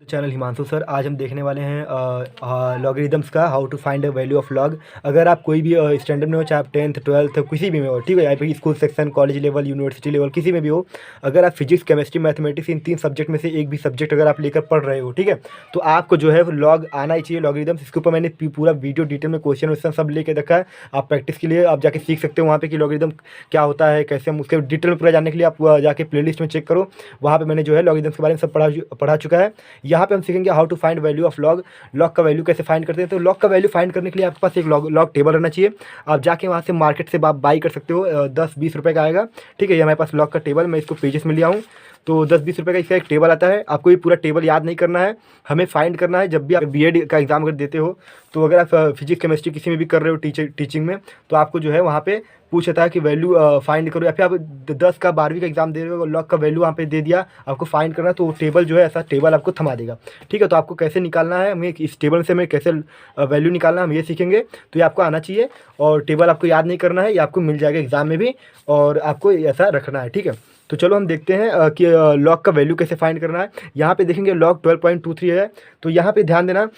Channel Himanshu sir. आज हम देखने वाले हैं लॉगरिदम्स का how to find the value of log. अगर आप कोई भी स्टैंडर्ड में हो, चाहे आप 10th 12th किसी भी में हो, ठीक है, या school section, college level, university level, किसी में भी हो, अगर आप फिजिक्स, केमिस्ट्री, मैथमेटिक्स इन 3 सब्जेक्ट में से एक भी सब्जेक्ट अगर आप लेकर पढ़ रहे हो, ठीक है, तो आपको जो है लॉग आना ही चाहिए, लॉगरिदम्स। इसके ऊपर मैंने पूरा वीडियो डिटेल में क्वेश्चन वोश्चन सब लेके रखा है। आप प्रैक्टिस के लिए आप जाके सीख सकते हो वहाँ पे कि लॉगरिदम क्या होता है, कैसे हम उसके डिटेल में पूरा जानने के लिए आप जाके प्लेलिस्ट में चेक करो। वहाँ पे मैंने जो है लॉगरिदम्स के बारे में सब पढ़ा चुका है। यहाँ पे हम सीखेंगे how to find value of log. Log का वैल्यू कैसे फाइंड करते हैं। तो लॉग का वैल्यू फाइंड करने के लिए आपके पास एक लॉग टेबल रहना चाहिए। आप जाके वहाँ से मार्केट से आप बाई कर सकते हो, 10-20 रुपये का आएगा, ठीक है। ये हमारे पास लॉग का टेबल, मैं इसको पेजेस में लिया हूँ, तो 10-20 रुपये का इसका एक टेबल आता है। आपको ये पूरा टेबल याद नहीं करना है, हमें फाइंड करना है। जब भी आप बीएड का एग्जाम अगर देते हो, तो अगर आप फिजिक्स केमिस्ट्री किसी में भी कर रहे हो टीचिंग में, तो आपको जो है वहाँ पे पूछता है कि वैल्यू फाइंड करो। या फिर आप 10 का 12वीं का एग्जाम दे रहे हो, लॉग का वैल्यू वहाँ पे दे दिया, आपको फाइंड करना है, तो वो टेबल जो है ऐसा टेबल आपको थमा देगा, ठीक है। तो आपको कैसे निकालना है, हमें इस टेबल से हमें कैसे वैल्यू निकालना है, हम ये सीखेंगे। तो ये आपको आना चाहिए, और टेबल आपको याद नहीं करना है, ये आपको मिल जाएगा एग्जाम में भी, और आपको ऐसा रखना है, ठीक है। तो चलो हम देखते हैं कि लॉग का वैल्यू कैसे फाइंड करना है। यहाँ पे देखेंगे लॉग 12.23 है। तो यहाँ पे ध्यान देना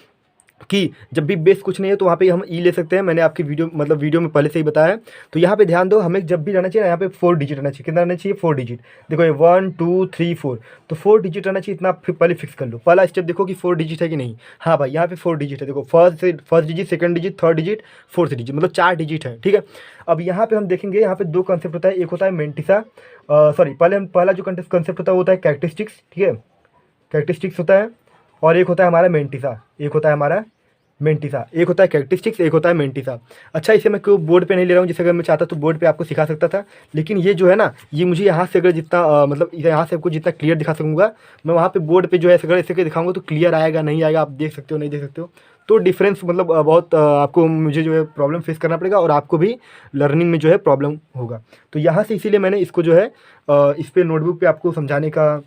कि जब भी बेस कुछ नहीं है तो वहाँ पे हम ई ले सकते हैं। मैंने आपकी वीडियो में पहले से ही बताया है। तो यहाँ पे ध्यान दो, हमें जब भी रहना चाहिए ना, यहाँ पे 4 डिजिट रहना चाहिए। कितना रहना चाहिए? 4 डिजिट। देखो ये 1 2 3 4, तो 4 डिजिट रहना चाहिए। इतना पहले फिक्स कर लो। पहला स्टेप देखो कि 4 डिजिट है कि नहीं। हाँ भाई, यहाँ पे 4 डिजिट है। देखो first digit, second digit, third digit, fourth digit, मतलब 4 डिजिट है, ठीक है। अब यहाँ पे हम देखेंगे, यहाँ पे 2 कंसेप्ट होता है। एक होता है मेंटिसा, सॉरी, पहला जो कंसेप्ट होता है वो होता है कैरेक्टरिस्टिक्स, ठीक है, कैरेक्टरिस्टिक्स होता है। और एक होता है हमारा मेंटिसा, एक होता है हमारा मेंटिसा, एक होता है कैरेक्टरिस्टिक्स, एक होता है मेंटिसा। अच्छा, इसे मैं क्यों बोर्ड पे नहीं ले रहा हूँ? जैसे अगर मैं चाहता तो बोर्ड पे आपको सिखा सकता था, लेकिन ये जो है ना, ये मुझे यहाँ से अगर जितना मतलब यहाँ से आपको जितना क्लियर दिखा सकूँगा, मैं वहाँ पे बोर्ड पे जो है अगर ऐसे करके दिखाऊंगा तो क्लियर आएगा नहीं आएगा, आप देख सकते हो नहीं देख सकते हो। तो डिफरेंस मतलब बहुत आपको मुझे जो है प्रॉब्लम फेस करना पड़ेगा, और आपको भी लर्निंग में जो है प्रॉब्लम होगा। तो यहाँ से इसीलिए मैंने इसको जो है इस पर नोटबुक पर आपको समझाने का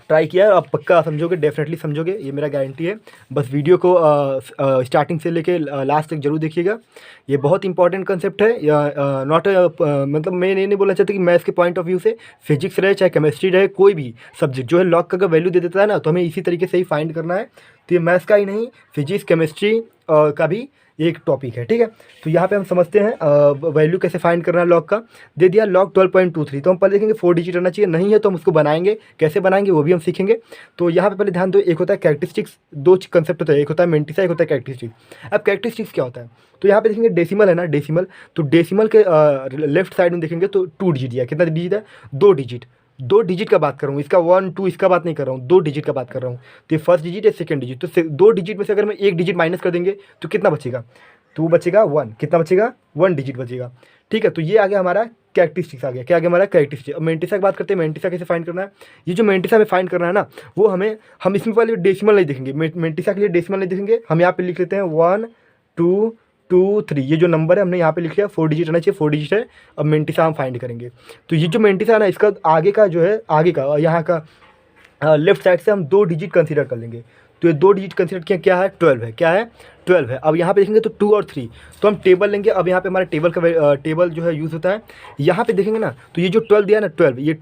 ट्राई किया है। आप पक्का समझोगे, डेफिनेटली समझोगे, ये मेरा गारंटी है। बस वीडियो को स्टार्टिंग से लेके लास्ट तक जरूर देखिएगा। ये बहुत इंपॉर्टेंट कंसेप्ट है। नॉट मतलब मैं ये नहीं बोलना चाहता कि मैथ्स के पॉइंट ऑफ व्यू से, फिजिक्स रहे चाहे केमिस्ट्री रहे, कोई भी सब्जेक्ट जो है लॉग का अगर वैल्यू दे देता है ना, तो हमें इसी तरीके से ही फाइंड करना है। तो ये मैथ्स का ही नहीं, फिजिक्स केमिस्ट्री का भी एक टॉपिक है, ठीक है। तो यहाँ पे हम समझते हैं वैल्यू कैसे फाइंड करना है। लॉग का दे दिया लॉग 12.23, तो हम पहले देखेंगे 4 डिजिट रहना चाहिए। नहीं है तो हम उसको बनाएंगे, कैसे बनाएंगे वो भी हम सीखेंगे। तो यहाँ पे पहले ध्यान दो, एक होता है कैरेक्टरिस्टिक्स, 2 कंसेप्ट होता है, एक होता है मेंटिसा, एक होता है कैरेक्टरिस्टिक्स। अब कैरेक्टरिस्टिक्स क्या होता है? तो यहाँ पे देखेंगे डेसिमल है ना, डेसिमल, तो डेसिमल के लेफ्ट साइड में देखेंगे तो 2 डिजिट है। कितना डिजिट है? 2 डिजिट। 2 डिजिट का बात कर रहा हूँ, इसका 1 2 इसका बात नहीं कर रहा हूँ, 2 डिजिट का बात कर रहा हूँ। तो ये फर्स्ट डिजिट है, सेकंड डिजिट, तो 2 डिजिट में से अगर मैं 1 डिजिट माइनस कर देंगे तो कितना बचेगा? तो वो बचेगा 1। कितना बचेगा? 1 डिजिट बचेगा, ठीक है। तो ये आ गया हमारा कैरेक्टरिस्टिक्स आ गया। क्या आ गया हमारा? कैरेक्टरिस्टिक। अब मेंटिसा की बात करते हैं, मेंटिसा कैसे फाइंड करना है। ये जो मेंटिसा में फाइंड करना है ना, वो हम इसमें पहले डेसिमल नहीं देखेंगे, मेंटिसा के लिए डेसिमल नहीं देखेंगे। हम यहाँ पे लिख लेते हैं 1 2 2 3, ये जो नंबर है हमने यहाँ पे लिख लिया। 4 डिजिट रहना चाहिए, 4 डिजिट है। अब मेंटिसा हम फाइंड करेंगे। तो ये जो मेंटिसा है ना, इसका आगे का जो है, आगे का यहाँ का लेफ्ट साइड से हम 2 डिजिट कंसीडर कर लेंगे। तो ये 2 डिजिट कंसीडर किया, क्या है? 12 है। क्या है? 12 है। अब यहाँ पे देखेंगे तो 2 और 3, तो हम टेबल लेंगे। अब यहाँ पे हमारा टेबल का टेबल जो है यूज़ होता है। यहाँ पे देखेंगे ना, तो ये जो 12 दिया ना, 12, ये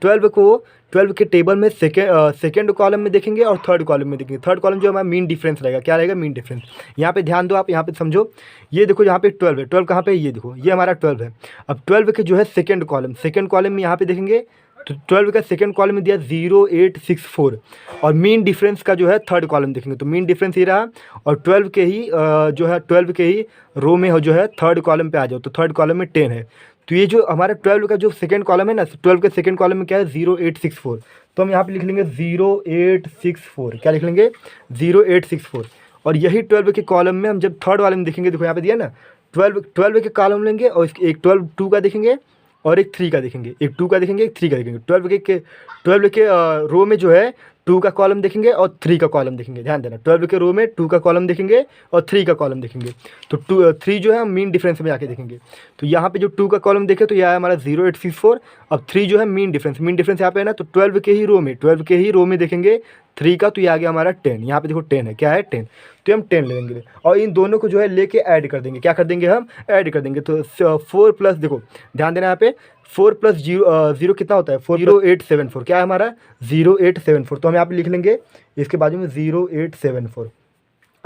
12 के टेबल में सेकेंड कॉलम में देखेंगे और थर्ड कॉलम में देखेंगे। थर्ड कॉलम जो हमारा मीन डिफरेंस रहेगा। क्या रहेगा? Mean difference. यहाँ पे ध्यान दो, आप यहाँ पे समझो। ये देखो यहाँ पे 12 है। 12 कहाँ पे? ये देखो, ये हमारा 12 है। अब 12 के जो है सेकेंड कॉलम में यहाँ पे देखेंगे तो 12 का सेकंड कॉलम में दिया 0.864, और मीन डिफरेंस का जो है थर्ड कॉलम देखेंगे तो मीन डिफरेंस ये रहा। और 12 के ही जो है 12 के ही रो में हो जो है थर्ड कॉलम पे आ जाओ, तो थर्ड कॉलम में 10 है। तो ये जो हमारा 12 का जो सेकंड कॉलम है ना, 12 के सेकंड कॉलम में क्या है? 0.864, तो हम यहाँ पे लिख लेंगे 0.864। क्या लिख लेंगे? 0.864। और यही 12 के कॉलम में हम जब थर्ड वाले में देखेंगे, देखो यहाँ पे दिया ना, 12 के कॉलम लेंगे और एक 12 2 का देखेंगे और एक 3 का देखेंगे, एक 2 का देखेंगे, एक 3 का देखेंगे। 12 के रो में जो है 2 का कॉलम देखेंगे और 3 का कॉलम देखेंगे। ध्यान देना, 12 के रो में 2 का कॉलम देखेंगे और 3 का कॉलम देखेंगे। तो 3 जो है हम मीन डिफरेंस में जाके देखेंगे। तो यहाँ पे जो 2 का कॉलम देखे तो यह है हमारा 0.864। अब 3 जो है मीन डिफरेंस यहाँ पे है ना, तो 12 के ही रो में देखेंगे 3 का, तो ये आ गया हमारा 10। यहाँ पे देखो 10 है, क्या है 10, तो हम 10 ले लेंगे और इन दोनों को जो है लेके ऐड कर देंगे। क्या कर देंगे, हम ऐड कर देंगे। तो 4 प्लस, देखो ध्यान देना यहाँ पे, 4 प्लस जीरो कितना होता है, 0874, क्या है हमारा 0874। तो हम यहाँ पे लिख लेंगे इसके बाजू में 0874।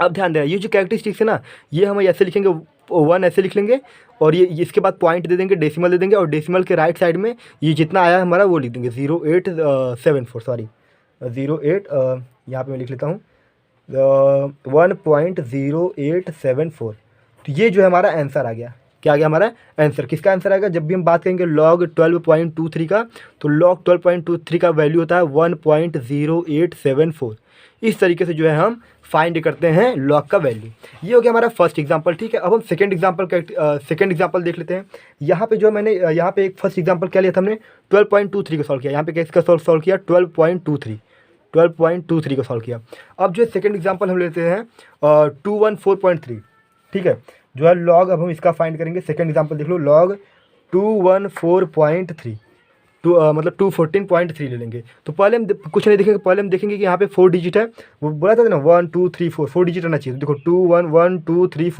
अब ध्यान देना, ये जो कैरेक्टरिस्टिक्स है ना, ये हम ऐसे लिखेंगे, 1 ऐसे लिख लेंगे और ये इसके बाद पॉइंट दे देंगे, डेसिमल दे देंगे, और डेसिमल के राइट साइड में ये जितना आया हमारा वो लिख देंगे 0874, सॉरी 08, यहाँ पे मैं लिख लेता हूँ 1.0874। तो ये जो है हमारा आंसर आ गया। क्या आ गया हमारा आंसर, किसका आंसर आएगा, जब भी हम बात करेंगे log 12.23 का, तो log 12.23 का वैल्यू होता है 1.0874। इस तरीके से जो है हम फाइंड करते हैं लॉग का वैल्यू। ये हो गया हमारा फर्स्ट एग्जांपल, ठीक है। अब हम सेकंड एग्जांपल देख लेते हैं। यहाँ पे जो मैंने यहाँ पे एक फर्स्ट एग्जांपल क्या लिया था हमने, 12.23 को सॉल्व किया। यहाँ पे किसका सॉल्व किया, 12.23 को सॉल्व किया। अब जो सेकंड एग्जांपल हम लेते हैं 214.3, ठीक है, जो है लॉग, अब हम इसका फाइंड करेंगे। सेकंड एग्जांपल देख लो, लॉग 214.3 मतलब 214.3 ले लेंगे। तो पहले हम कुछ नहीं देखेंगे, पहले हम देखेंगे कि यहाँ पे 4 डिजिट है, वो बोला था ना 1 2 3 4 डिजिट रहना चाहिए। तो देखो 2 1 1 2 3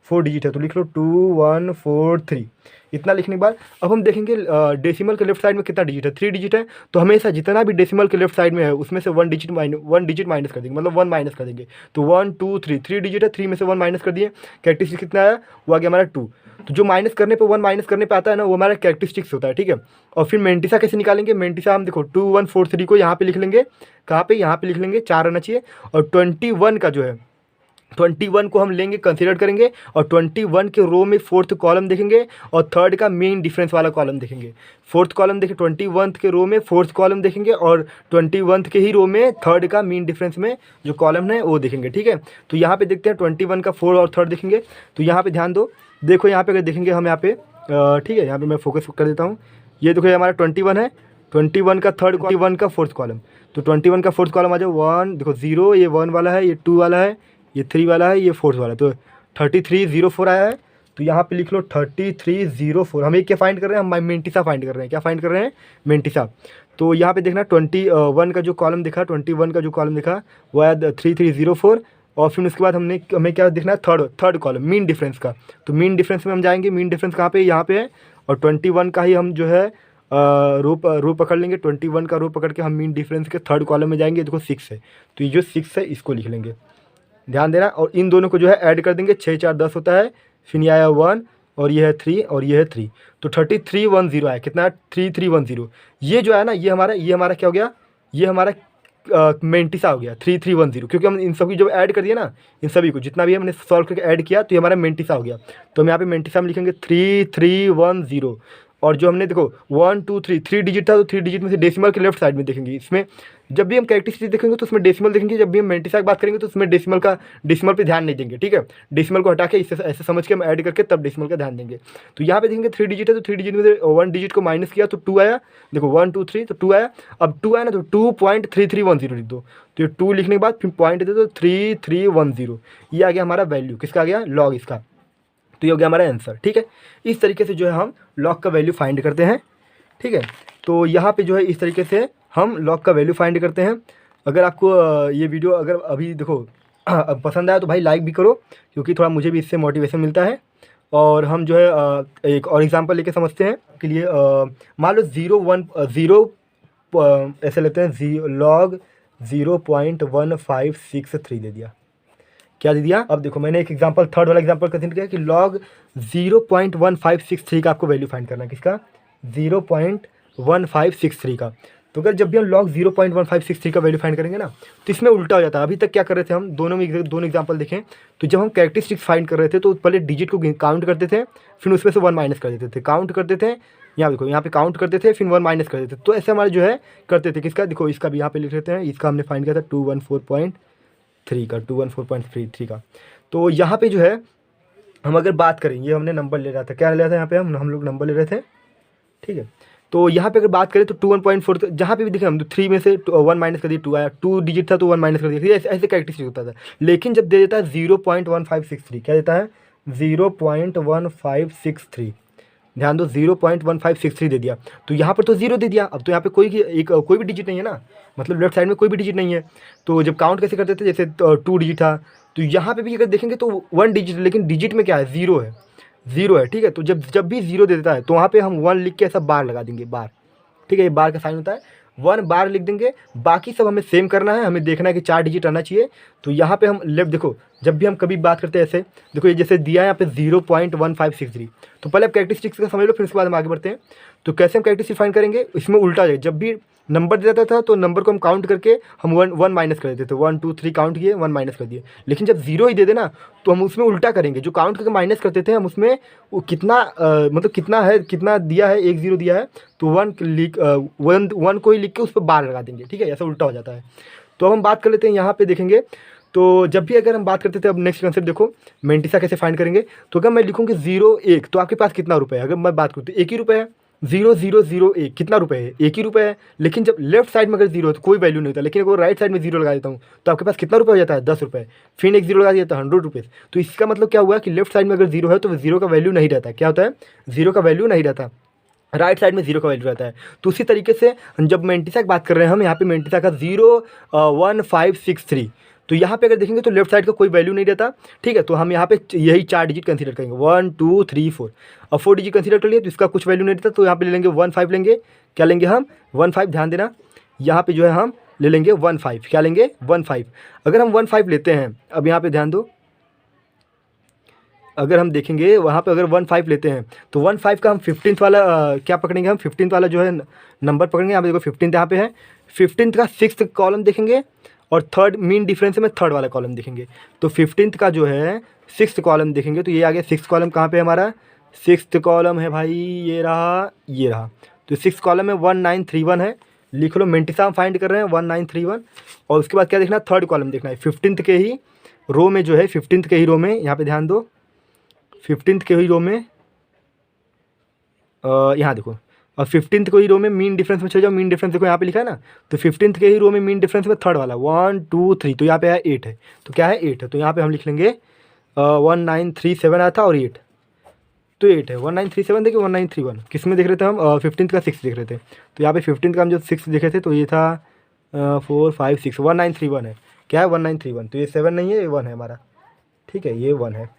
4 डिजिट है, तो लिख लो 2143। इतना लिखने के बाद अब हम देखेंगे डेसिमल के लेफ्ट साइड में कितना डिजिट है, 3 डिजिट है। तो हमेशा जितना भी डेसिमल के लेफ्ट साइड में है उसमें से 1 डिजिट माइनस कर देंगे, मतलब 1 माइनस कर देंगे। तो 1 2 3 डिजिट है, 3 में से 1 माइनस कर दिए। कैरेक्टरिस्टिक्स कितना आया, वो आ गया हमारा 2। तो जो माइनस करने पे 1 माइनस करने पे आता है ना, वो हमारा कैरेक्टरिस्टिक्स होता है, ठीक है। और फिर मेंटिसा कैसे निकालेंगे, मेंटिसा हम देखो 2143 को यहाँ पे लिख लेंगे, कहाँ पे, यहाँ पे लिख लेंगे, 4 आना चाहिए। और 21 का जो है 21 को हम लेंगे, कंसीडर करेंगे, और 21 के रो में 4th कॉलम देखेंगे और 3rd का मीन डिफरेंस वाला कॉलम देखेंगे। 4th कॉलम देखें, 21 के रो में 4th कॉलम देखेंगे और 21 के ही रो में 3rd का मीन डिफरेंस में जो कॉलम है वो देखेंगे, ठीक है। तो यहाँ पे देखते हैं 21 का 4 और 3rd देखेंगे। तो यहाँ पे ध्यान दो, देखो यहाँ पे अगर देखेंगे हम यहाँ पे, ठीक है, यहाँ पे मैं फोकस कर देता हूँ। ये देखो, ये हमारा 21 है, 21 का 3rd, 21 का 4th कॉलम। तो 21 का 4th कॉलम आ जाओ 1, देखो 0, ये 1 वाला है, ये 2 वाला है, ये 3 वाला है, ये 4th वाला। तो 3304 आया है। तो यहाँ पे लिख लो 3304। हम एक क्या फाइंड कर रहे हैं, हम मेंटिसा फाइंड कर रहे हैं। क्या फाइंड कर रहे हैं, मेंटिसा। तो यहाँ पे देखना 21 का जो कॉलम दिखा, 21 का जो कॉलम दिखा वो आया 3304। और फिर उसके बाद हमें क्या देखना है, थर्ड कॉलम मीन डिफरेंस का। तो मीन डिफरेंस में हम जाएंगे, मीन डिफरेंस कहाँ पे, यहाँ पे है। और 21 का ही हम जो है रो पकड़ लेंगे। 21 का रो पकड़ के हम मीन डिफरेंस के 3rd कॉलम में जाएंगे। देखो 6 है, तो ये जो 6 है इसको लिख लेंगे, ध्यान देना। और इन दोनों को जो है ऐड कर देंगे, 6 4 10 होता है। फिर ये आया 1 और ये है 3 और ये है 3, तो 3310 आया। कितना, 3310। ये जो है ना, ये हमारा क्या हो गया, ये हमारा मेंटिसा हो गया 3310, क्योंकि हम इन सभी जो ऐड कर दिए ना, इन सभी को जितना भी हमने सॉल्व करके ऐड किया, तो ये हमारा मेंटिसा हो गया। तो हम यहाँ पे मेंटिसा में लिखेंगे 3310। और जो हमने देखो 1 2 3 डिजिट था, तो 3 डिजिट में से डेसिमल के लेफ्ट साइड में देखेंगे। इसमें जब भी हम कैरेक्टरिस्टिक्स देखेंगे तो उसमें डेसिमल देखेंगे, जब भी हम मेंटिसा की बात करेंगे तो उसमें डेसिमल पे ध्यान नहीं देंगे, ठीक है। डेसिमल को हटा के इससे ऐसे समझ के हम ऐड करके तब डेसिमल का ध्यान देंगे। तो यहाँ पे देखेंगे 3 डिजिट है, तो 3 डिजिट में से 1 डिजिट को माइनस किया तो 2 आया। देखो 1 2 3, तो 2 आया। अब 2 आया ना, तो 2.3310 लिख दो। तो ये 2 लिखने के बाद फिर पॉइंट दे दो 3310। ये आ गया हमारा वैल्यू, किसका आ गया, लॉग इसका। तो ये हो गया हमारा आंसर, ठीक है। इस तरीके से जो है हम लॉग का वैल्यू फाइंड करते हैं, ठीक है। तो यहाँ पे जो है इस तरीके से हम लॉग का वैल्यू फाइंड करते हैं। अगर आपको ये वीडियो अगर अभी देखो पसंद आया तो भाई लाइक भी करो, क्योंकि थोड़ा मुझे भी इससे मोटिवेशन मिलता है। और हम जो है एक और एग्जांपल लेके समझते हैं के लिए, मान लो 0 ऐसे लेते हैं, लॉग 0.1563 दे दिया। क्या दे दिया, अब देखो मैंने एक एग्जांपल, 3rd वाला एग्जांपल कंसिडर किया कि लॉग 0.1563 का आपको वैल्यू फाइंड करना है, किसका, 0.1563 का। तो अगर जब भी हम लॉग 0.1563 का वैल्यू फाइंड करेंगे ना, तो इसमें उल्टा हो जाता है। अभी तक क्या कर रहे थे हम, दोनों एग्जांपल देखें, तो जब हम कैरेक्टरिस्टिक्स फाइंड कर रहे थे तो पहले डिजिट को काउंट करते थे, फिर उसमें से 1 माइनस कर देते थे, काउंट करते थे। यहाँ देखो, यहाँ पे काउंट करते थे, फिर 1 माइनस कर देते थे। तो ऐसे हमारे जो है करते थे। किसका, देखो इसका भी यहाँ पे लिख लेते हैं। इसका हमने फाइंड किया था 214.3 का। तो यहाँ पे जो है हम अगर बात करें, ये हमने नंबर ले रहा था, क्या ले रहा था यहाँ पे हम लोग नंबर ले रहे थे, ठीक है। तो यहाँ पे अगर बात करें तो 21.4, जहाँ पे भी देखें हम 3 में से 1 माइनस कर दिया, 2 आया। 2 डिजिट था तो 1 माइनस कर दिया, ऐसे कैरेक्टरिस्टिक होता था। लेकिन जब दे देता है 0.1563, क्या देता है, 0.1563, ध्यान दो 0.1563 दे दिया, तो यहाँ पर तो ज़ीरो दे दिया। अब तो यहाँ पे कोई भी डिजिट नहीं है ना, मतलब लेफ्ट साइड में कोई भी डिजिट नहीं है। तो जब काउंट कैसे करते थे, जैसे 2 डिजिट था, तो यहाँ पे भी अगर देखेंगे तो 1 डिजिट, लेकिन डिजिट में क्या है, ज़ीरो है, ज़ीरो है। ठीक है, तो जब जब भी ज़ीरो दे देता है तो वहाँ पे हम 1 लिख के ऐसा बार लगा देंगे, बार। ठीक है, ये बार का साइन होता है, 1 बार लिख देंगे। बाकी सब हमें सेम करना है, हमें देखना है कि 4 डिजिट आना चाहिए। तो यहाँ पे हम लेफ्ट देखो, जब भी हम कभी बात करते हैं ऐसे, देखो ये जैसे दिया है यहाँ पे 0.1563, तो पहले आप कैरेक्टरिस्टिक्स का समझ लो, फिर उसके बाद हम आगे बढ़ते हैं। तो कैसे हम कैरेक्टरिस्टिक फाइंड करेंगे, इसमें उल्टा हो जाएगा। जब भी नंबर दे देता था तो नंबर को हम काउंट करके हम 1 माइनस कर देते थे, 1 2 3 काउंट किए, 1 माइनस कर दिए। लेकिन जब जीरो ही दे देना तो हम उसमें उल्टा करेंगे, जो काउंट करके माइनस करते थे हम उसमें वो कितना मतलब कितना है, कितना दिया है, 1 0 दिया है तो 1 को ही लिख के उस पर बार लगा देंगे। ठीक है, ऐसा उल्टा हो जाता है। तो अब हम बात कर लेते हैं, यहाँ पे देखेंगे तो जब भी अगर हम बात करते थे, अब नेक्स्ट कंसेप्ट देखो, मेंटिसा कैसे फाइंड करेंगे। तो अगर मैं लिखूँगी 0 1, तो आपके पास कितना रुपये है, अगर मैं बात करूँ तो 1 ही रुपये है। 0 0 0 1 कितना रुपये है, 1 ही रुपये है। लेकिन जब लेफ्ट साइड में अगर जीरो है तो कोई वैल्यू नहीं होता, लेकिन अगर राइट साइड में जीरो लगा देता हूँ तो आपके पास कितना रुपये हो जाता है, 10 रुपये। फिर एक जीरो लगा दिया तो 100 रुपीज़। तो इसका मतलब क्या हुआ कि लेफ्ट साइड में अगर जीरो है तो जीरो का वैल्यू नहीं रहता। क्या होता है, जीरो का वैल्यू नहीं रहता, राइट साइड में जीरो का वैल्यू रहता है। तो उसी तरीके से जब मेंटिसा की बात कर रहे हैं हम, यहाँ पे मेंटिसा का 01563, तो यहाँ पे अगर देखेंगे तो लेफ्ट साइड का कोई वैल्यू नहीं रहता। ठीक है, तो हम यहाँ पे यही 4 डिजिट कंसीडर करेंगे, 1 2 3 4। अब 4 डिजिट कंसीडर कर लिए तो इसका कुछ वैल्यू नहीं रहता, तो यहाँ पे ले लेंगे 15 लेंगे। क्या लेंगे हम, 15। ध्यान देना, यहाँ पे जो है हम ले लेंगे 15। क्या लेंगे, 15। अगर हम 15 लेते हैं, अब यहाँ पे ध्यान दो, अगर हम देखेंगे वहाँ पे अगर 15 लेते हैं तो 15 का हम 15th वाला क्या पकड़ेंगे, हम 15th वाला जो है नंबर पकड़ेंगे। यहाँ पे देखो 15th यहाँ पे है, 15th का 6th कॉलम देखेंगे और थर्ड मीन डिफरेंस में थर्ड वाला कॉलम देखेंगे। तो 15th का जो है 6th कॉलम देखेंगे तो ये आ गया। 6th कॉलम कहाँ पे हमारा, 6th कॉलम है भाई, ये रहा, ये रहा। तो 6th कॉलम में 1931 है, लिख लो। मेंटिसा हम फाइंड कर रहे हैं 1931। और उसके बाद क्या देखना, थर्ड कॉलम देखना है, 15th के ही रो में जो है, 15th के ही रो में, यहाँ पे ध्यान दो, 15th के ही रो में यहाँ देखो, और 15th को ही रो में मीन डिफरेंस में चले जाओ। मीन डिफरेंस देखो यहाँ पे लिखा है ना, तो 15th के ही रो में मीन डिफरेंस में थर्ड वाला 1 2 3, तो यहाँ पे है 8 है। तो क्या है, 8 है। तो यहाँ पे हम लिख लेंगे 1937 आया था और 8, तो 8 है। 1937 देखिए, 1931 किस में देख रहे थे हम, 15th का 6 देख रहे थे। तो यहाँ पे 15th का हम जो 6 देखे थे तो ये था 4 5 6, 1931 है। क्या है, 1931। तो ये 7 नहीं है, ये 1 है हमारा। ठीक है, ये 1 है।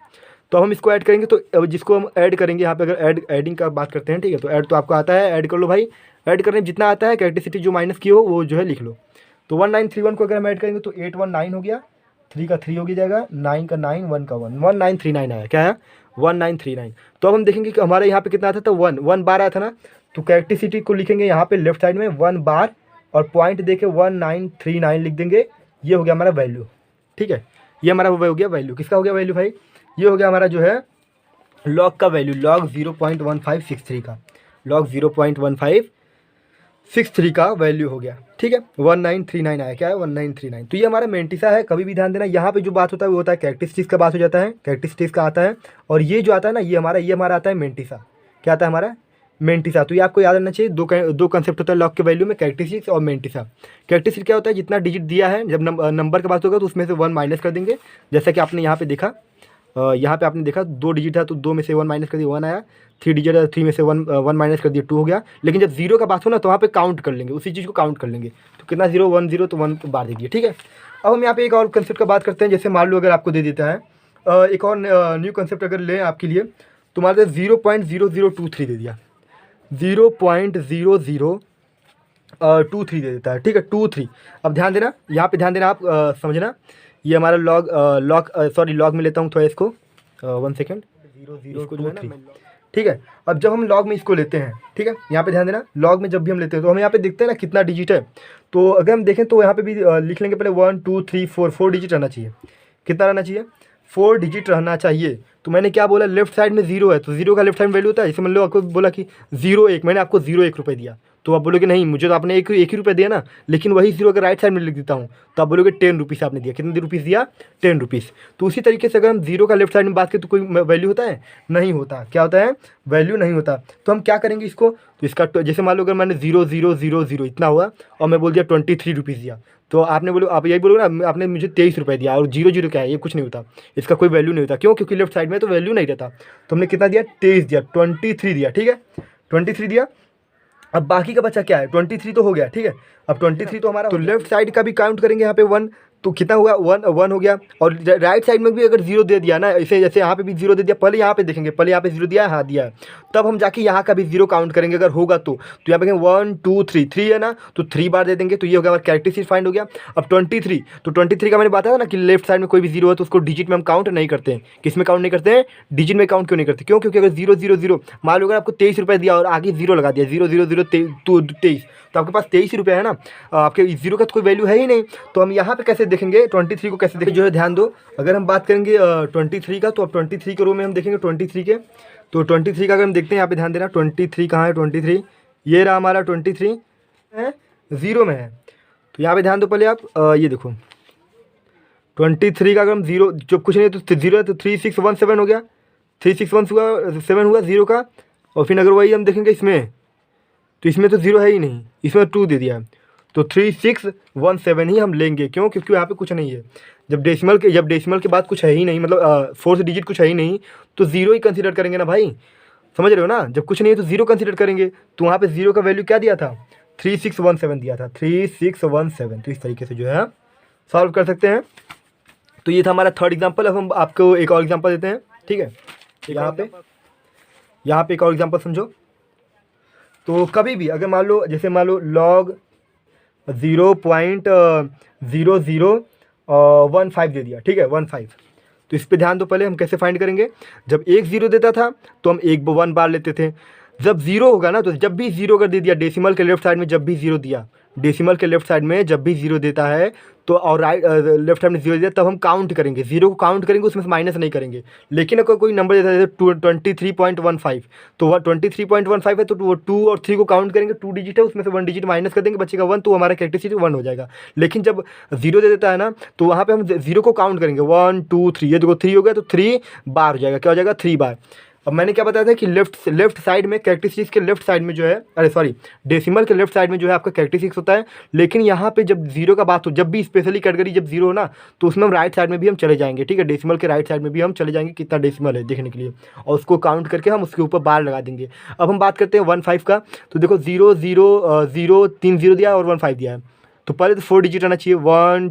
तो हम इसको ऐड करेंगे, तो अब जिसको हम ऐड करेंगे यहाँ पे, अगर एडिंग का बात करते हैं, ठीक है, तो ऐड तो आपको आता है, ऐड कर लो भाई। ऐड करने में जितना आता है, कैरेक्टरिस्टिक जो माइनस की हो वो जो है लिख लो। तो 1931 को अगर हम ऐड करेंगे तो 819 हो गया, 3 का 3 हो जाएगा, 9 का 9, 1 का 1, 1939 आया। क्या है, 1939। तो अब हम देखेंगे कि हमारे यहाँ पे कितना आता था, 1 बार आया था ना। तो कैरेक्टरिस्टिक को लिखेंगे यहाँ पे लेफ्ट साइड में 1 बार और पॉइंट दे के 1939 लिख देंगे। ये हो गया हमारा वैल्यू। ठीक है, ये हमारा हो गया वैल्यू। किसका हो गया वैल्यू भाई, ये हो गया हमारा जो है लॉग का वैल्यू, लॉग 0.1563 का, लॉग 0.1563 का वैल्यू हो गया। ठीक है, 1939 आया। क्या है, 1939। तो ये हमारा मेंटिसा है। कभी भी ध्यान देना, यहाँ पे जो बात होता है वो होता है कैरेक्टरिस्टिक्स का बात हो जाता है, कैरेक्टरिस्टिक्स का आता है। और ये जो आता है ना, ये हमारा आता है मेंटिसा। क्या आता है हमारा, मेंटिसा। तो ये आपको याद रखना चाहिए। दो कंसेप्ट होता है लॉग के वैल्यू में, कैरेक्टरिस्टिक्स और मेंटिसा। कैरेक्टरिस्टिक क्या होता है, जितना डिजिट दिया है, जब नंबर की बात होगा तो उसमें से 1 माइनस कर देंगे। जैसा कि आपने यहाँ पे देखा, यहाँ पे आपने देखा 2 डिजिट था तो 2 में से 1 माइनस कर दिया, 1 आया। 3 डिजिट है, 3 में से 1 माइनस कर दिया, 2 हो गया। लेकिन जब जीरो का बात हो ना तो वहाँ पे काउंट कर लेंगे, उसी चीज़ को काउंट कर लेंगे। तो कितना 0 1 0, तो 1 बार दे दिए। ठीक है, अब हम यहाँ पे एक और कंसेप्ट का बात करते हैं। जैसे मान लो अगर आपको दे देता है एक और न्यू कंसेप्ट अगर लें आपके लिए, तो मान लो 0.0023 दे दिया, 0.0023 दे देता है। ठीक है, 2 3। अब ध्यान देना, यहाँ पे ध्यान देना, आप समझना। ये हमारा लॉग में लेता हूँ थोड़ा इसको, 1 सेकेंड, 0 को जो है ना। ठीक है, अब जब हम लॉग में इसको लेते हैं, ठीक है, यहाँ पे ध्यान देना, लॉग में जब भी हम लेते हैं तो हम यहाँ पे देखते हैं ना कितना डिजिट है। तो अगर हम देखें तो यहाँ पे भी लिख लेंगे पहले 1 2 3 4 डिजिट रहना चाहिए। कितना रहना चाहिए, 4 डिजिट रहना चाहिए। तो मैंने क्या बोला, लेफ्ट साइड में 0 है तो 0 का लेफ्ट साइड वैल्यू होता है। जैसे मान लो आपको बोला कि 0 1, मैंने आपको 0 1 रुपये दिया, तो आप बोलोगे नहीं, मुझे तो आपने एक ही रुपये दिया ना। लेकिन वही 0 अगर राइट साइड में लिख देता हूँ तो आप बोलोगे 10 रुपीज़ आपने दिया। कितने रुपीज़ दिया, 10 रुपीज़। तो उसी तरीके से अगर हम 0 का लेफ्ट साइड में बात करें तो कोई वैल्यू होता है, नहीं होता। क्या होता है, वैल्यू नहीं होता। तो हम क्या करेंगे इसको, तो इसका जैसे मान लो अगर मैंने 0 0 0 0 इतना हुआ और मैं बोल दिया 23 रुपीज़ दिया, तो आपने बोलो, आप यही बोलोगे ना, आपने मुझे 23 रुपये दिया और 0 क्या है, ये कुछ नहीं होता, इसका कोई वैल्यू नहीं होता। क्यों? क्योंकि लेफ्ट साइड में तो वैल्यू नहीं रहता। तो हमने कितना दिया? 23 दिया, 23 दिया, ठीक है, 23 दिया। अब बाकी का बचा क्या है? 23 तो हो गया, ठीक है। अब 23 तो हमारा, तो लेफ्ट साइड का भी काउंट करेंगे यहाँ पे 1, तो कितना हुआ? 1 हो गया। और राइट साइड में भी अगर 0 दे दिया ना, ऐसे जैसे यहाँ पे भी 0 दे दिया, पहले यहाँ पे देखेंगे, पहले यहाँ पे 0 दिया है, हाँ दिया है, तब हम जाके यहाँ का भी 0 काउंट करेंगे अगर होगा तो यहाँ पे 1 2 3 3 है ना, तो 3 बार दे देंगे, तो ये हो गया हमारा कैरेक्टरिस्टिक फाइंड हो गया। अब 23, तो 23 का मैंने बताया ना कि लेफ्ट साइड में कोई भी 0 है तो उसको डिजिट में हम काउंट नहीं करते हैं। किस में काउंट नहीं करते हैं? डिजिट में काउंट क्यों नहीं करते? क्यों? क्योंकि अगर 0 0 0 मान लो अगर आपको 23 रुपये दिया और आगे 0 लगा दिया, 0 0 0 23, तो आपके पास 23 रुपये है ना, आपके 0 का तो कोई वैल्यू है ही नहीं। तो हम यहाँ पे कैसे देखेंगे 23 को? कैसे देखेंगे जो है ध्यान दो। अगर हम बात करेंगे 23 का, तो अब 23 के रो में हम देखेंगे 23 के, तो 23 का अगर हम देखते हैं यहाँ पे ध्यान देना, 23 कहाँ है? 23 ये रहा हमारा, 23 है 0 में है। तो यहाँ पे ध्यान दो पहले आप, ये देखो 23 का अगर हम 0, जब कुछ नहीं तो 0 है, तो 3617 हो गया, 3617 हुआ 0 का। और फिर अगर वही हम देखेंगे इसमें, तो इसमें तो 0 है ही नहीं, इसमें 2 दे दिया है, तो 3617 ही हम लेंगे। क्यों? क्योंकि यहाँ पे कुछ नहीं है। जब डेसिमल के बाद कुछ है ही नहीं, मतलब फोर्थ डिजिट कुछ है ही नहीं, तो 0 ही कंसीडर करेंगे ना भाई, समझ रहे हो ना? जब कुछ नहीं है तो 0 कंसीडर करेंगे। तो वहाँ पे 0 का वैल्यू क्या दिया था? 3617 दिया था, 3617। तो इस तरीके से जो है सॉल्व कर सकते हैं। तो ये था हमारा थर्ड एग्जाम्पल। अब हम आपको एक और एग्जाम्पल देते हैं, ठीक है। यहाँ पे एक और एग्जाम्पल समझो। तो कभी भी अगर मान लो, जैसे मान लो log 0.0015 दे दिया, ठीक है, 15, तो इस पे ध्यान दो। पहले हम कैसे फाइंड करेंगे? जब एक 0 देता था तो हम 1 बार लेते थे। जब 0 होगा ना, तो जब भी 0 अगर दे दिया डेसिमल के लेफ्ट साइड में, जब भी 0 दिया डेसिमल के लेफ्ट साइड में, जब भी 0 देता है तो, और राइट लेफ्ट साइड में 0 दिया, तब हम काउंट करेंगे, 0 को काउंट करेंगे, उसमें से माइनस नहीं करेंगे। लेकिन अगर कोई नंबर देता है जैसे 23.15, तो वह 23.15 है, तो वो 2 और 3 को काउंट करेंगे, 2 डिजिट है, उसमें से 1 डिजिट माइनस कर देंगे, बचेगा 1, तो हमारा कैरेक्टरिस्टिक 1 हो जाएगा। लेकिन जब 0 दे देता है ना, तो वहाँ पे हम 0 को काउंट करेंगे, 1 2 3, ये देखो 3 हो गया, तो 3 बार हो जाएगा। क्या हो जाएगा? 3 बार। अब मैंने क्या बताया था कि लेफ्ट साइड में, कैरेक्टरिस्टिक्स के लेफ्ट साइड में जो है, अरे सॉरी, डेसिमल के लेफ्ट साइड में जो है आपका कैरेक्टरिस्टिक्स होता है। लेकिन यहाँ पे जब 0 का बात हो, जब भी स्पेशली कैटेगरी जब 0 हो ना, तो उसमें हम राइट साइड में भी हम चले जाएंगे, ठीक है, डेसिमल के राइट साइड में भी हम चले जाएंगे कितना डेसिमल है देखने के लिए, और उसको काउंट करके हम उसके ऊपर बार लगा देंगे। अब हम बात करते हैं 15 का। तो देखो 0 0 0 3 0 दिया और 15 दिया है, तो पहले तो 4 डिजिट आना चाहिए, 1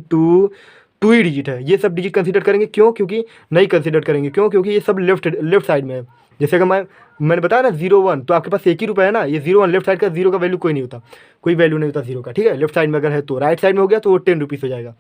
2 ही डिजिट है, ये सब डिजिट कंसीडर करेंगे। क्यों? क्योंकि नहीं कंसीडर करेंगे। क्यों? क्योंकि ये सब लेफ्ट साइड में है। जैसे अगर मैंने बताया ना 0 1, तो आपके पास 1 ही रुपये है ना, ये 0 1 लेफ्ट साइड का 0 का वैल्यू कोई नहीं होता, कोई वैल्यू नहीं होता 0 का, ठीक है। लेफ्ट साइड में अगर है तो, राइट साइड में हो गया तो वो 10 रुपीज़ हो जाएगा।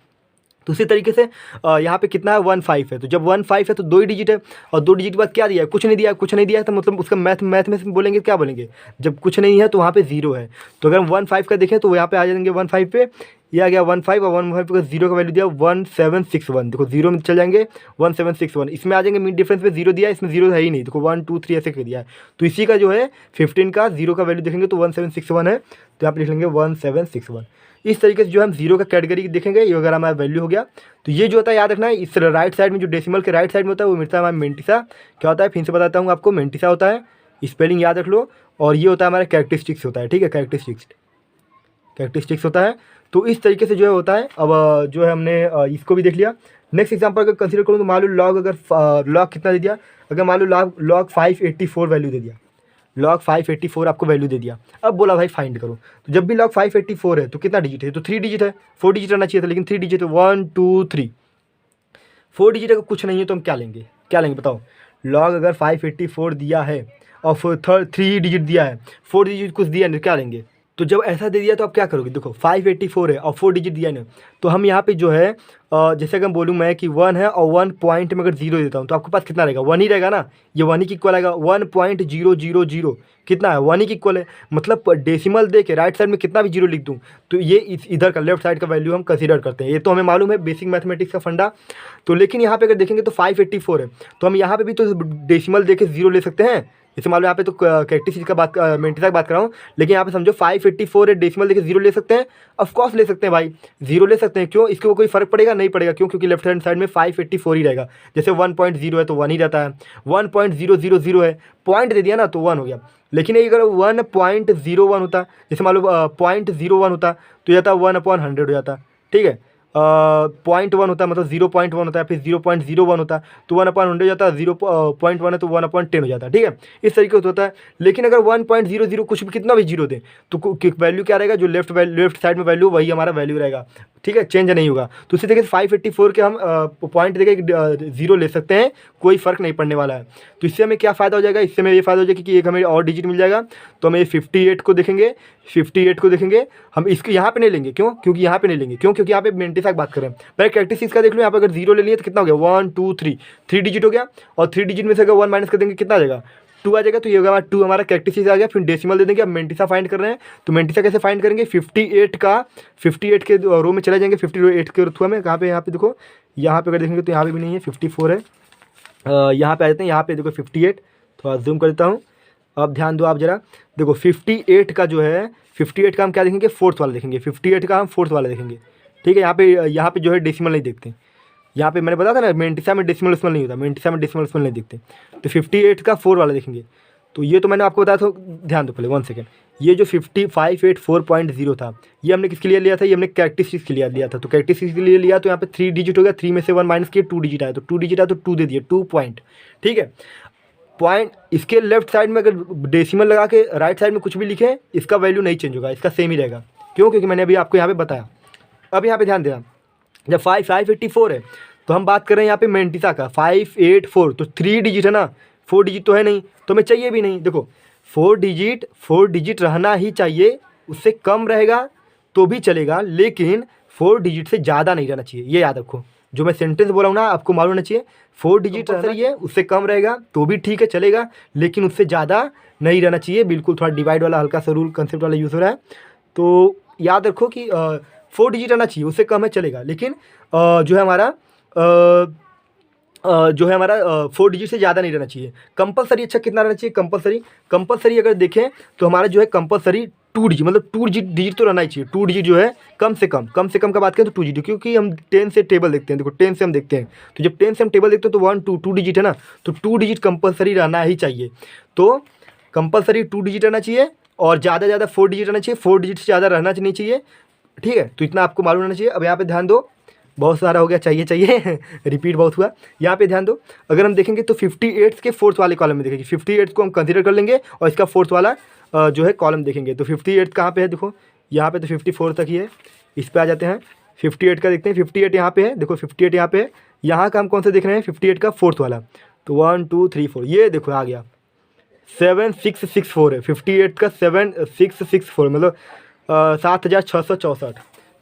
तो उसी तरीके से यहाँ पे कितना है? 15 है। तो जब 15 है तो 2 ही डिजिट है, और 2 डिजिट के बाद क्या दिया है? कुछ नहीं दिया है। कुछ नहीं दिया है तो मतलब उसका मैथ में बोलेंगे, क्या बोलेंगे? जब कुछ नहीं है तो वहाँ पे 0 है। तो अगर हम 15 का देखें तो यहाँ पे आ जाएंगे 15 पे, ये आ गया 15, और 15 का 0 का वैल्यू दिया 1761। देखो 0 में चल जाएंगे 1761, इसमें आ जाएंगे मिड डिफरेंस में 0 दिया है, इसमें 0 है ही नहीं, देखो 1 2 3 ऐसे कर दिया है। तो इसी का जो है 15 का 0 का वैल्यू देखेंगे तो 1761 है, तो यहाँ पे लिख लेंगे 1761। इस तरीके से जो हम 0 का कैटेगरी देखेंगे, ये अगर हमारा वैल्यू हो गया, तो ये जो होता है याद रखना है, इस राइट साइड में जो डेसिमल के राइट साइड में होता है वो मिलता है हमारा मेंटिसा। क्या होता है? फिर से बताता हूँ आपको, मेंटिसा होता है, स्पेलिंग याद रख लो। और ये होता है हमारा कैरेक्टरिस्टिक्स होता है, ठीक है, कैरेक्टरिस्टिक्स होता है। तो इस तरीके से जो है होता है। अब जो है हमने इसको भी देख लिया। नेक्स्ट एग्जांपल अगर कंसीडर करूँ तो मान लो लॉग, अगर लॉग कितना दे दिया, अगर मान लो लॉग 584 वैल्यू दे दिया, लॉग 584 आपको वैल्यू दे दिया। अब बोला भाई फाइंड करो, तो जब भी लॉग 584 है तो कितना डिजिट है? तो 3 डिजिट है, 4 डिजिट रहना चाहिए था, लेकिन 3 डिजिट है, 1 2 3, 4 डिजिट अगर कुछ नहीं है तो हम क्या लेंगे बताओ? लॉग अगर 584 दिया है और 3 डिजिट दिया है, 4 डिजिट कुछ दिया नहीं, क्या लेंगे? तो जब ऐसा दे दिया तो आप क्या करोगे? देखो 584 है और 4 डिजिट दिया ना, तो हम यहाँ पे जो है जैसे अगर बोलूँ मैं कि 1 है और 1 पॉइंट में अगर 0 देता हूँ तो आपके पास कितना रहेगा? 1 ही रहेगा ना, ये 1 ही की इक्वल आएगा। 1.000 कितना है? 1 ही की इक्वल है। मतलब डेसिमल दे के राइट साइड में कितना भी 0 लिख दूँ तो ये इधर का लेफ्ट साइड का वैल्यू हम कंसीडर करते हैं। ये तो हमें मालूम है, बेसिक मैथमेटिक्स का फंडा। तो लेकिन यहाँ पे अगर देखेंगे तो 584 है, तो हम यहाँ पे भी तो डेसिमल दे के 0 ले सकते हैं। जैसे मान लो यहाँ पे तो कैरेक्टरिस्टिक का बात, मेंटिसा की बात कर रहा हूँ, लेकिन यहाँ पे समझो 584 है, डेसिमल देके 0 ले सकते हैं, ऑफ कोर्स ले सकते हैं भाई, 0 ले सकते हैं। क्यों? इसके कोई फर्क पड़ेगा? नहीं पड़ेगा। क्यों? क्योंकि लेफ्ट हैंड साइड में 584 ही रहेगा। जैसे 1.0 है तो 1 ही रहता है, 1.000 है, पॉइंट दे दिया ना तो 1 हो गया। लेकिन ये अगर 1.01 होता, जैसे मान लो 0.01 होता तो यह था 1/100 हो जाता, ठीक है। 0.1 होता है, मतलब 0.1 होता है, फिर 0.01 होता है, तो 1/100 हो जाता है, 0.1 है तो 1/10 हो जाता है, ठीक है। इस तरीके से होता है। लेकिन अगर 1.00 कुछ भी कितना भी जीरो दे तो वैल्यू क्या रहेगा, जो लेफ्ट साइड में वैल्यू वही हमारा वैल्यू रहेगा, ठीक है, चेंज नहीं होगा। तो इसी तरीके से 584 के हम पॉइंट देकर जीरो ले सकते हैं, कोई फ़र्क नहीं पड़ने वाला है। तो इससे हमें क्या फ़ायदा हो जाएगा, इससे हमें ये फ़ायदा हो जाएगा कि एक हमें और डिजिट मिल जाएगा। तो हमें 58 को देखेंगे, 58 को देखेंगे हम, इसको यहाँ पे नहीं लेंगे, क्यों, क्योंकि यहाँ पे नहीं लेंगे, क्यों, क्योंकि यहाँ पे मेंटिसा की बात करें। पहले कैरेक्टरिस्टिक्स का देख लो, यहाँ पे अगर जीरो ले लिए तो कितना हो गया, 1 2 3, 3 डिजिट हो गया, और 3 डिजिट में से अगर 1 माइनस कर देंगे कितना आ जाएगा, 2 आ जाएगा। तो ये होगा 2 हमारा कैरेक्टरिस्टिक्स आ गया। फिर डेसिमल दे देंगे। अब मेंटिसा फाइंड कर रहे हैं, तो मेंटिसा कैसे फाइंड करेंगे, 58 के रो में चले जाएंगे, 58 के थ्रू में, कहाँ पे, यहाँ पे देखो, यहाँ पे अगर देखेंगे तो यहाँ पे भी नहीं है, 54 है। यहाँ पे आ जाते हैं, यहाँ पे देखो 58, थोड़ा जूम कर देता हूँ। अब ध्यान दो आप जरा, देखो 58 का जो है, 58 का हम क्या देखेंगे, फोर्थ वाला देखेंगे, 58 का हम फोर्थ वाला देखेंगे, ठीक है। यहाँ पे जो है डेसिमल नहीं देखते, यहाँ पे मैंने बताया था ना, मेंटिसा में डेसिमल उस्मल नहीं होता, मेंटिसा में डेसिमल उस्मल नहीं देखते। तो 58 का 4 वाला देखेंगे। तो ये तो मैंने आपको बताया था, ध्यान दो पहले 1 सेकेंड। ये जो 5584.0 था, ये हमने किसके लिए लिया था, ये हमने कैरेक्टरिस्टिक्स के लिए लिया था। तो कैरेक्टरिस्टिक्स के लिए लिया तो यहाँ पे 3 डिजिट हो गया, 3 में से 1 माइनस किए, 2 डिजिट आया, तो 2 डिजिट आया तो 2 दे दिए, 2 पॉइंट, ठीक है। पॉइंट इसके लेफ्ट साइड में अगर डेसिमल लगा के राइट साइड में कुछ भी लिखें, इसका वैल्यू नहीं चेंज होगा, इसका सेम ही रहेगा। क्यों, क्योंकि मैंने अभी आपको यहाँ पे बताया। अब यहाँ पे ध्यान देना, जब 584 है तो हम बात कर रहे हैं यहाँ पे मेंटिसा का 584, तो 3 डिजिट है ना, 4 डिजिट तो है नहीं, तो हमें चाहिए भी नहीं। देखो 4 डिजिट रहना ही चाहिए, उससे कम रहेगा तो भी चलेगा, लेकिन 4 डिजिट से ज़्यादा नहीं रहना चाहिए, ये याद रखो। जो मैं सेंटेंस बोला हूँ ना, आपको मालूम होना चाहिए, 4 डिजिट रहना चाहिए, उससे कम रहेगा तो भी ठीक है, चलेगा, लेकिन उससे ज़्यादा नहीं रहना चाहिए। बिल्कुल थोड़ा डिवाइड वाला हल्का सा रूल कंसेप्ट वाला यूज़ हो रहा है, तो याद रखो कि 4 डिजिट रहना चाहिए, उससे कम है चलेगा, लेकिन जो है हमारा 4 डिजिट से ज़्यादा नहीं रहना चाहिए। कंपलसरी अच्छा कितना रहना चाहिए, कंपलसरी अगर देखें तो हमारा जो है कंपलसरी 2 डिजिट, मतलब 2 डिजिट तो रहना ही चाहिए। 2 डिजिट जो है कम से कम का बात करें तो 2 डिजिट, क्योंकि हम 10 से टेबल देखते हैं, देखो 10 से हम देखते हैं, तो जब 10 से हम टेबल देखते हैं तो 1 2 डिजिट है ना, तो 2 डिजिट कंपलसरी रहना ही चाहिए। तो कंपलसरी 2 डिजिट रहना चाहिए, और ज़्यादा 4 डिजिट रहना चाहिए, 4 डिजिट से ज़्यादा रहना नहीं चाहिए, ठीक है। तो इतना आपको मालूम रहना चाहिए। अब यहाँ पे ध्यान दो, बहुत सारा हो गया, चाहिए रिपीट बहुत हुआ। यहाँ पे ध्यान दो, अगर हम देखेंगे तो 58 के फोर्थ वाले कॉलम में देखेंगे, 58 को हम कंसीडर कर लेंगे और इसका फोर्थ वाला जो है कॉलम देखेंगे। तो 58 कहाँ पे है, देखो यहाँ पे तो 54 तक ही है, इस पे आ जाते हैं, 58 का देखते हैं। 58 यहाँ पे है, देखो 58 यहाँ पे है, यहाँ का हम कौन सा देख रहे हैं, 58 का फोर्थ वाला। तो 1 2 3 4, ये देखो आ गया 7664 है, 58 का 7664, मतलब 7664।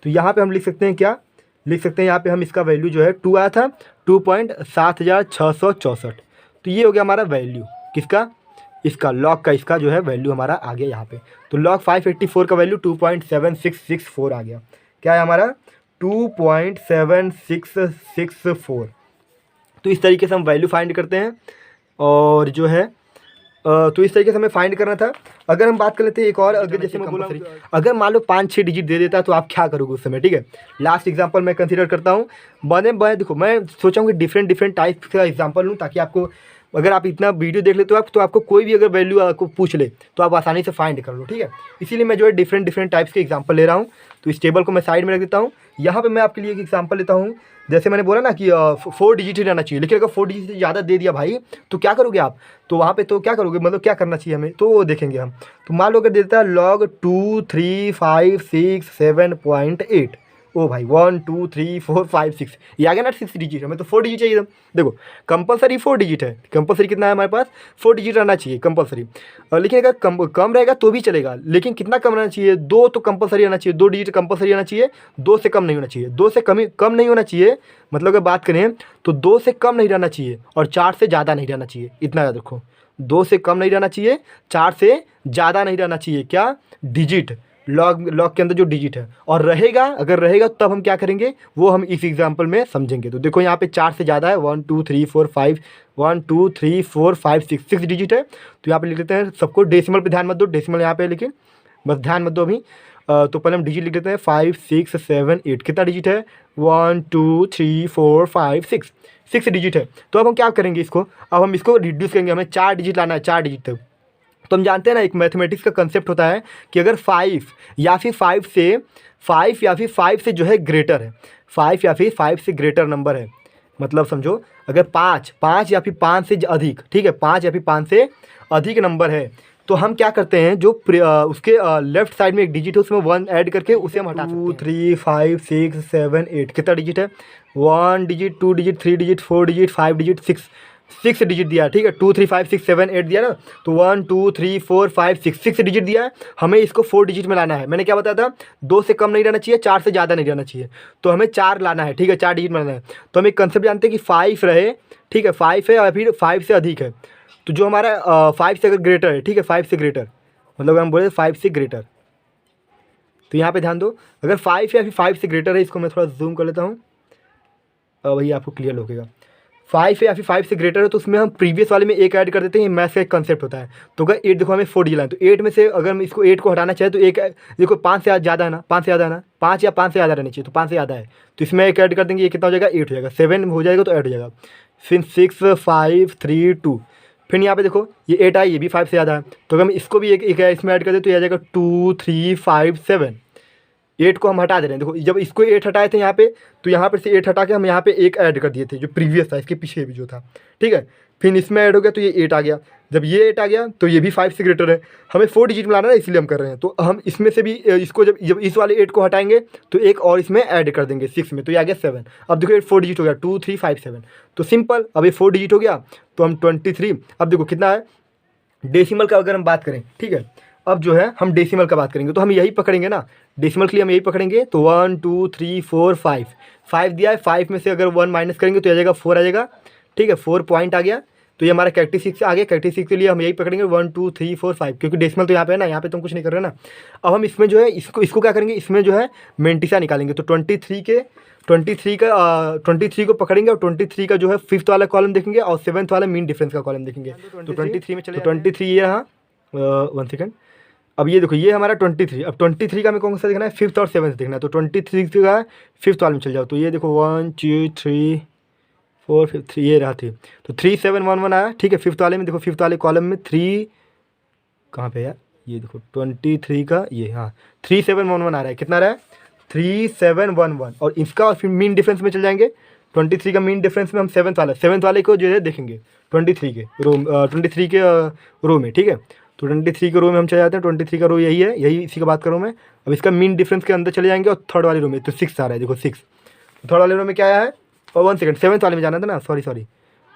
तो यहाँ पे हम लिख सकते हैं, क्या लिख सकते हैं, यहाँ पे हम इसका वैल्यू जो है 2 आया था, 2.7664। तो ये हो गया हमारा वैल्यू किसका, इसका लॉग का, इसका जो है वैल्यू हमारा आ गया यहाँ पे। तो लॉग 584 का वैल्यू 2.7664 आ गया। क्या है हमारा 2.7664। तो इस तरीके से हम वैल्यू फाइंड करते हैं, और जो है तो इस तरीके से हमें फाइंड करना था। अगर हम बात कर लेते हैं एक और, अगर जैसे मैं बोला, अगर मान लो 5-6 डिजिट दे देता तो आप क्या करोगे उस समय, ठीक है। लास्ट एग्जांपल मैं कंसीडर करता हूँ, बने देखो मैं सोचा हूँ कि डिफरेंट टाइप का एग्जांपल लूँ, ताकि आपको, अगर आप इतना वीडियो देख लेते हो तो आपको कोई भी अगर वैल्यू आपको पूछ ले तो आप आसानी से फाइंड कर लो, ठीक है। इसीलिए मैं जो है डिफरेंट टाइप्स के एग्जांपल ले रहा हूँ। तो इस टेबल को मैं साइड में रख देता हूँ। यहाँ पे मैं आपके लिए एक एग्जांपल लेता हूँ, जैसे मैंने बोला ना कि 4 डिजिट ही रहना चाहिए, लेकिन अगर 4 डिजिट से ज़्यादा दे दिया भाई तो क्या करोगे आप, तो वहाँ पे तो क्या करोगे, मतलब क्या करना चाहिए हमें, तो वो देखेंगे हम। तो मान लो अगर देता है log 2 3 5 6 7.8, ओ भाई 1 2 3 4 5 6, ये आ गया ना 6 डिजिट, हमें तो 4 डिजिट चाहिए एकदम। देखो कंपलसरी 4 डिजिट है, कंपलसरी कितना है हमारे पास, 4 डिजिट रहना चाहिए कंपलसरी। लेकिन अगर कम रहेगा तो भी चलेगा, लेकिन कितना कम रहना चाहिए, 2 तो कंपलसरी रहना चाहिए, 2 डिजिट कंपलसरी रहना चाहिए, 2 से कम नहीं होना चाहिए, 2 से कम नहीं होना चाहिए। मतलब अगर बात करें तो 2 से कम नहीं रहना चाहिए और 4 से ज़्यादा नहीं रहना चाहिए, इतना याद रखो। 2 से कम नहीं रहना चाहिए, 4 से ज़्यादा नहीं रहना चाहिए, क्या डिजिट, लॉग के अंदर जो डिजिट है। और रहेगा, अगर रहेगा तब हम क्या करेंगे, वो हम इस एग्जांपल में समझेंगे। तो देखो यहाँ पे 4 से ज़्यादा है, 1 2 3 4 5, 1 2 3 4 5 6 डिजिट है। तो यहाँ पे लिख देते हैं, सबको डेसिमल पे ध्यान मत दो, डेसिमल यहाँ पे लेकिन बस ध्यान मत दो अभी। तो पहले हम डिजिट लिख देते हैं, 5 6 7 8, कितना डिजिट है, 1 2 3 4 5 6 डिजिट है। तो अब हम क्या करेंगे इसको, अब हम इसको रिड्यूस करेंगे, हमें 4 डिजिट लाना है, 4 डिजिट तक। तो हम जानते हैं ना, एक मैथमेटिक्स का कंसेप्ट होता है कि अगर 5 या फिर 5 से जो है ग्रेटर है, 5 या फिर 5 से ग्रेटर नंबर है, मतलब समझो अगर 5 या फिर 5 से अधिक, ठीक है, 5 या फिर 5 से अधिक नंबर है, तो हम क्या करते हैं, जो उसके लेफ्ट साइड में एक डिजिट है उसमें 1 ऐड करके उसे हम हटा सकते हैं। 2 3 5 6 7 8 कितना डिजिट है, 1 digit, 2 digit, 3 digit, 4 digit, 5 digit, 6 digit दिया, ठीक है, 2 3 5 6 7 8 दिया ना, तो 1 2 3 4 5 6 डिजिट दिया है, हमें इसको 4 डिजिट में लाना है। मैंने क्या बताया था, 2 से कम नहीं रहना चाहिए, 4 से ज़्यादा नहीं रहना चाहिए, तो हमें 4 लाना है, ठीक है, 4 डिजिट में लाना है। तो हम एक कंसेप्ट जानते हैं कि 5 रहे, ठीक है, 5 है और फिर 5 से अधिक है, तो जो हमारा 5 से अगर ग्रेटर है, ठीक है, 5 से ग्रेटर, मतलब हम बोले 5 से ग्रेटर, तो यहाँ पे ध्यान दो, अगर 5 या फिर 5 से ग्रेटर है, इसको मैं थोड़ा जूम कर लेता हूँ, वही आपको क्लियर लगेगा। 5 है या फिर 5 से ग्रेटर है, तो उसमें हम प्रीवियस वाले में 1 ऐड कर देते हैं, मैथ्स का एक कंसेप्ट होता है। तो अगर 8 देखो हमें 4 डिजिट लाना है, तो 8 में से अगर हम इसको 8 को हटाना चाहे तो एक देखो 5 से ज़्यादा है ना, 5 से ज़्यादा है ना, 5 या 5 से ज़्यादा रहनी चाहिए, तो 5 से ज़्यादा है, तो इसमें 1 ऐड कर देंगे, ये कितना हो जाएगा, 8 हो जाएगा, 7 हो जाएगा तो ऐड हो जाएगा, फिर 6 5 3 2, फिर यहाँ पे देखो ये 8 आया, ये भी 5 से ज़्यादा है, तो अगर हम इसको भी एक इसमें ऐड कर दें तो ये आ जाएगा 2 3 5 7, 8 को हम हटा दे रहे हैं। देखो जब इसको 8 हटाए थे यहाँ पे, तो यहाँ पर से 8 हटा के हम यहाँ पे 1 ऐड कर दिए थे जो प्रीवियस था, इसके पीछे भी जो था, ठीक है, फिर इसमें ऐड हो गया तो ये 8 आ गया, जब ये 8 आ गया तो ये भी 5 से ग्रेटर है, हमें 4 डिजिट में लाना है, इसलिए हम कर रहे हैं। तो हम इसमें से भी इसको जब इस वाले 8 को हटाएंगे तो एक और इसमें ऐड कर देंगे 6 में, तो ये आ गया 7। अब देखो 8 4 डिजिट हो गया, 2 3 5 7, तो सिंपल, अब ये 4 डिजिट हो गया, तो हम 23, अब देखो कितना है, डेसिमल का अगर हम बात करें, ठीक है, अब जो है हम डेसिमल का बात करेंगे तो हम यही पकड़ेंगे ना, डेसिमल के लिए हम यही पकड़ेंगे, तो 1 2 3 4 5 दिया है, 5 में से अगर 1 माइनस करेंगे तो आ जाएगा 4 आ जाएगा, ठीक है, 4 पॉइंट आ गया, तो ये हमारा कैरेक्टरिस्टिक्स आ गया। कैरेक्टरिस्टिक्स के लिए हम यही पकड़ेंगे 1 2 3 4 5, क्योंकि डेसिमल तो यहाँ पे है ना, यहाँ पे तो हम कुछ नहीं कर रहे ना। अब हम इसमें जो है इसको क्या करेंगे, इसमें जो है मेंटिसा निकालेंगे, तो 23 को पकड़ेंगे और 23 का जो है 5th वाला कॉलम देखेंगे और 7th वाला मीन डिफरेंस का कॉलम देखेंगे, तो 23 में चले, तो 23 ये रहा, 1 सेकेंड, अब ये देखो ये हमारा 23, अब 23 का हमें कौन सा देखना है, 5th और 7th देखना है, तो 23 का 5th वाले में चल जाओ, तो ये देखो 1 2 3 4 5 3 ये रहा थी, तो 3 7 1 1 आया, ठीक है, 5th वाले में देखो 5th वाले कॉलम में 3 कहाँ पे यार, ये देखो 23 का ये, हाँ 3 7 1 1 आ रहा है, कितना रहा है 3 7 1 1, और इसका और फिर मीन डिफरेंस में चल जाएंगे, 23 का मीन डिफरेंस में हम 7th वाले को जो है देखेंगे 23 के रो में, ठीक है, तो 23 के रो में हम चले जाते हैं, 23 का रो यही है, यही इसी का बात कर रहा हूँ मैं। अब इसका मीन डिफरेंस के अंदर चले जाएंगे और 3rd वाले रो में, तो 6 आ रहा है, देखो 6, तो 3rd वाले रो में क्या आया है, और 1 सेकेंड 7th वाले में जाना था ना, सॉरी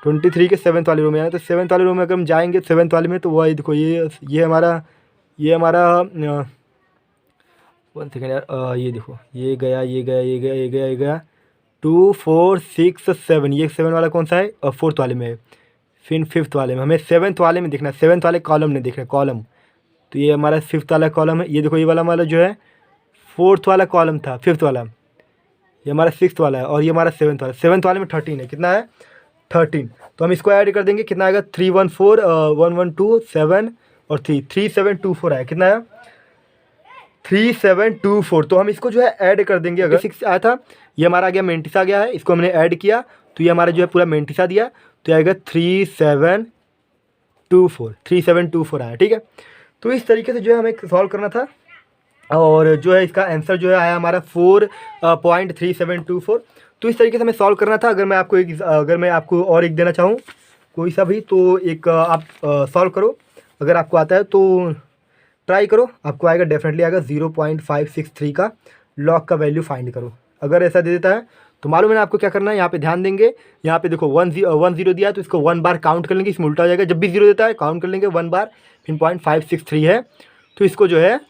23 के 7th वाले रो में आया, तो 7th वाले रो में अगर हम जाएंगे 7th वाले में, तो वही देखो ये हमारा 1 सेकेंड यार, ये देखो ये गया 2 4 6 7, ये 7 वाला कौन सा है, 4th वाले में है, फिर 5th वाले में, हमें 7th वाले में देखना है, 7th वाले कॉलम नहीं देखना है, कॉलम, तो ये हमारा 5th वाला कॉलम है, ये देखो ये वाला हमारा जो है 4th वाला कॉलम था, 5th वाला, ये हमारा 6th वाला है, और ये हमारा 7th वाले में 13 है, कितना है 13, तो हम इसको ऐड कर देंगे, कितना आएगा 3 1 4 1 1 2 7 और 3 3 7 2 4 आया, कितना आया 3 7 2 4, तो हम इसको जो है ऐड कर देंगे, अगर 6 आया था, ये हमारा आ गया मेंटिसा गया है, इसको हमने ऐड किया तो ये हमारा जो है पूरा मेंटिसा दिया, तो आएगा 3 7 2 4 आया, ठीक है। तो इस तरीके से जो है हमें सॉल्व करना था, और जो है इसका आंसर जो है आया हमारा 4.3724, तो इस तरीके से हमें सॉल्व करना था। अगर मैं आपको और एक देना चाहूँ कोई सा भी, तो एक आप सॉल्व करो, अगर आपको आता है तो ट्राई करो, आपको आएगा, डेफिनेटली आएगा 0.563 का लॉग का वैल्यू फाइंड करो। अगर ऐसा दे देता है तो मालूम है ना आपको क्या करना है, यहाँ पे ध्यान देंगे, यहाँ पे देखो 1 0 दिया तो इसको 1 बार काउंट कर लेंगे, इसमें उल्टा हो जाएगा, जब भी 0 देता है काउंट कर लेंगे 1 बार, फिर 0.563 है, तो इसको जो है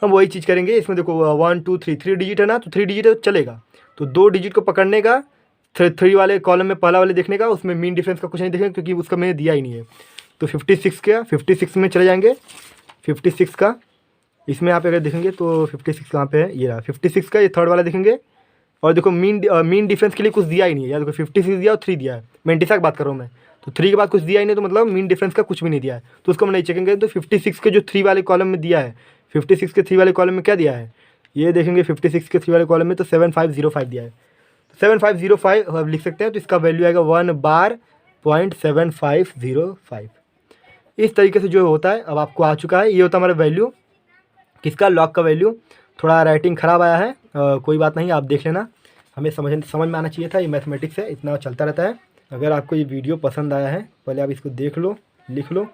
हम वही चीज़ करेंगे। इसमें देखो 1 2 3 3 डिजिट है ना, तो 3 डिजिट है तो चलेगा, तो 2 डिजिट को पकड़ने का, 3 वाले कॉलम में पहला वाले देखने का, उसमें मीन डिफरेंस का कुछ नहीं देखेंगे क्योंकि उसका मैंने दिया ही नहीं है। तो 56 में चले जाएंगे, 56 का इसमें यहाँ पे अगर देखेंगे तो 56 कहाँ पे है, ये रहा 56 का, ये 3rd वाला देखेंगे, और देखो मीन डिफरेंस के लिए कुछ दिया ही नहीं है, या देखो 56 दिया और 3 दिया है, मेंटिसा की बात कर रहा हूँ मैं, तो 3 के बाद कुछ दिया ही नहीं, तो मतलब मीन डिफरेंस का कुछ भी नहीं दिया है, तो उसको हम नहीं चेकेंगे। तो 56 के जो 3 वाले कॉलम में दिया है, 56 के 3 वाले कॉलम में क्या दिया है, ये देखेंगे 56 के 3 वाले कॉलम में तो 7505 दिया है, तो 7505 लिख सकते हैं, तो इसका वैल्यू आएगा 1 बार .7505। इस तरीके से जो होता है अब आपको आ चुका है। ये होता है हमारा वैल्यू किसका, लॉग का वैल्यू। थोड़ा राइटिंग ख़राब आया है, कोई बात नहीं, आप देख लेना, हमें समझ में आना चाहिए था। ये मैथमेटिक्स है, इतना चलता रहता है। अगर आपको ये वीडियो पसंद आया है, पहले आप इसको देख लो, लिख लो।